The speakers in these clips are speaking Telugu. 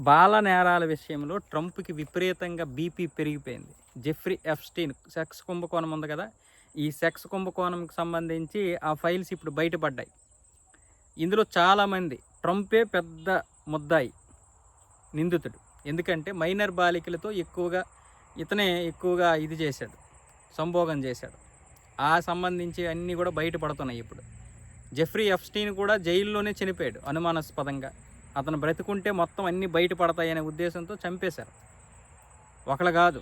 బాల నేరాల విషయంలో ట్రంప్‌కి విపరీతంగా బీపీ పెరిగిపోయింది. జెఫ్రీ ఎప్‌స్టీన్ సెక్స్ కుంభకోణం ఉంది కదా! ఈ సెక్స్ కుంభకోణంకి సంబంధించి ఆ ఫైల్స్ ఇప్పుడు బయటపడ్డాయి. ఇందులో చాలామంది ట్రంపే పెద్ద ముద్దాయి, నిందితుడు. ఎందుకంటే మైనర్ బాలికలతో ఇతనే ఎక్కువగా ఇది చేశాడు, సంభోగం చేశాడు. ఆ సంబంధించి అన్నీ కూడా బయటపడుతున్నాయి ఇప్పుడు. జెఫ్రీ ఎప్‌స్టీన్ కూడా జైల్లోనే చనిపోయాడు అనుమానాస్పదంగా. అతను బ్రతికుంటే మొత్తం అన్నీ బయటపడతాయనే ఉద్దేశంతో చంపేశారు. ఒకళ్ళు కాదు,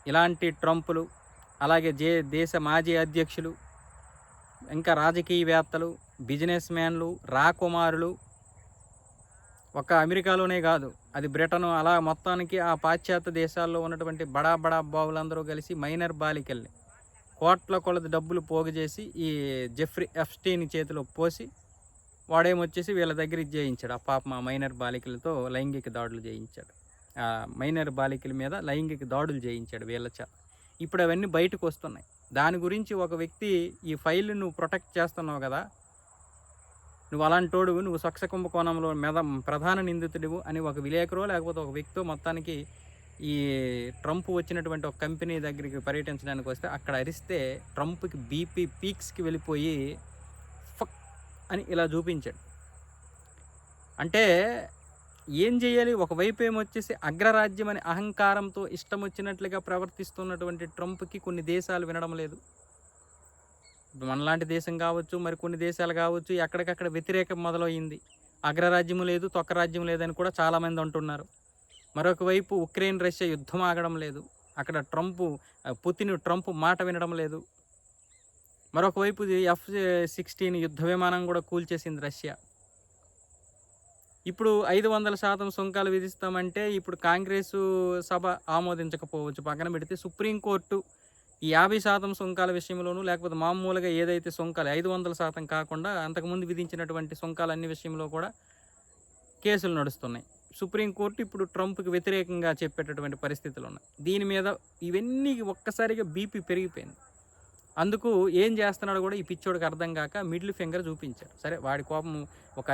ఇలాంటి ట్రంపులు, అలాగే దేశ మాజీ అధ్యక్షులు, ఇంకా రాజకీయవేత్తలు, బిజినెస్ మ్యాన్లు, రాకుమారులు, ఒక్క అమెరికాలోనే కాదు, అది బ్రిటను, అలా మొత్తానికి ఆ పాశ్చాత్య దేశాల్లో ఉన్నటువంటి బడా బడా బావులందరూ కలిసి మైనర్ బాలికల్ని కోట్ల కొలది డబ్బులు పోగు చేసి ఈ జెఫ్రీ ఎప్‌స్టీన్ చేతిలో పోసి వాడేమొచ్చేసి వీళ్ళ దగ్గర ఇది చేయించాడు. ఆ పాపం ఆ మైనర్ బాలికలతో లైంగిక దాడులు చేయించాడు. మైనర్ బాలికల మీద లైంగిక దాడులు చేయించాడు వీళ్ళ చేత. ఇప్పుడు అవన్నీ బయటకు వస్తున్నాయి. దాని గురించి ఒక వ్యక్తి, ఈ ఫైల్ నువ్వు ప్రొటెక్ట్ చేస్తున్నావు కదా, నువ్వు అలాంటోడువు, నువ్వు సెక్స్ కుంభకోణంలో ప్రధాన నిందితుడివు అని ఒక విలేకరో లేకపోతే ఒక వ్యక్తో మొత్తానికి ఈ ట్రంప్ వచ్చినటువంటి ఒక కంపెనీ దగ్గరికి పర్యటించడానికి వస్తే అక్కడ అరిస్తే ట్రంప్కి బీపీ పీక్స్కి వెళ్ళిపోయి ఫక్ అని ఇలా చూపించాడు. అంటే ఏం చేయాలి? ఒకవైపు ఏమొచ్చేసి అగ్రరాజ్యం అనే అహంకారంతో ఇష్టం వచ్చినట్లుగా ప్రవర్తిస్తున్నటువంటి ట్రంప్కి కొన్ని దేశాలు వినడం లేదు. మనలాంటి దేశం కావచ్చు, మరి కొన్ని దేశాలు కావచ్చు, ఎక్కడికక్కడ వ్యతిరేకం మొదలైంది. అగ్రరాజ్యం లేదు, తొక్క రాజ్యం లేదని కూడా చాలామంది అంటున్నారు. మరొక వైపు ఉక్రెయిన్ రష్యా యుద్ధం ఆగడం లేదు. అక్కడ ట్రంప్ మాట వినడం లేదు. మరొక వైపు F-16 యుద్ధ విమానం కూడా కూల్చేసింది రష్యా. ఇప్పుడు 500% సుంకాలు విధిస్తామంటే ఇప్పుడు కాంగ్రెసు సభ ఆమోదించకపోవచ్చు. పక్కన పెడితే సుప్రీంకోర్టు ఈ 50% సుంకాల విషయంలోనూ, లేకపోతే మామూలుగా ఏదైతే సుంకాలు 500% కాకుండా అంతకుముందు విధించినటువంటి సుంకాలన్ని విషయంలో కూడా కేసులు నడుస్తున్నాయి. సుప్రీంకోర్టు ఇప్పుడు ట్రంప్కి వ్యతిరేకంగా చెప్పేటటువంటి పరిస్థితులు ఉన్నాయి. దీని మీద ఇవన్నీ ఒక్కసారిగా బీపీ పెరిగిపోయింది. అందుకు ఏం చేస్తున్నాడో కూడా ఈ పిచ్చోడికి అర్థం కాక మిడిల్ ఫింగర్ చూపించాడు. సరే, వాడి కోపం, ఒక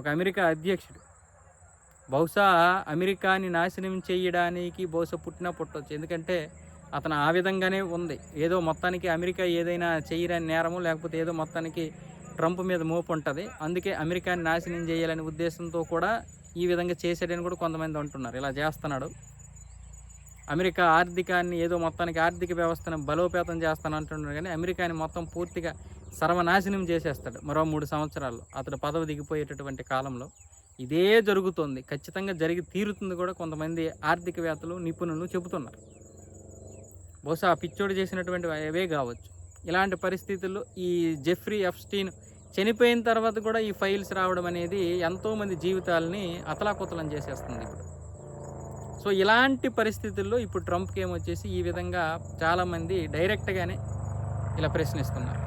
అమెరికా అధ్యక్షుడు బహుశా అమెరికాని నాశనం చేయడానికి పుట్టొచ్చు. ఎందుకంటే అతను ఆ విధంగానే ఉంది. ఏదో మొత్తానికి అమెరికా ఏదైనా చేయరాని నేరము, లేకపోతే ఏదో మొత్తానికి ట్రంప్ మీద మోపు ఉంటుంది, అందుకే అమెరికాని నాశనం చేయాలనే ఉద్దేశంతో కూడా ఈ విధంగా చేశాడని కూడా కొంతమంది అంటున్నారు. ఇలా చేస్తున్నాడు, అమెరికా ఆర్థికాన్ని ఏదో మొత్తానికి ఆర్థిక వ్యవస్థను బలోపేతం చేస్తానంటున్నాడు, కానీ అమెరికాని మొత్తం పూర్తిగా సర్వనాశనం చేసేస్తాడు మరో 3 సంవత్సరాల్లో. అతడు పదవి దిగిపోయేటటువంటి కాలంలో ఇదే జరుగుతుంది, ఖచ్చితంగా జరిగి తీరుతుంది కూడా కొంతమంది ఆర్థికవేత్తలు, నిపుణులు చెబుతున్నారు. బహుశా ఆ పిచ్చోడు చేసినటువంటి అవే కావచ్చు. ఇలాంటి పరిస్థితుల్లో ఈ జెఫ్రీ ఎప్‌స్టీన్ చనిపోయిన తర్వాత కూడా ఈ ఫైల్స్ రావడం అనేది ఎంతోమంది జీవితాలని అతలాకుతలం చేసేస్తుంది ఇప్పుడు. సో ఇలాంటి పరిస్థితుల్లో ఇప్పుడు ట్రంప్కి ఏమొచ్చేసి ఈ విధంగా చాలామంది డైరెక్ట్గానే ఇలా ప్రశ్నిస్తున్నారు.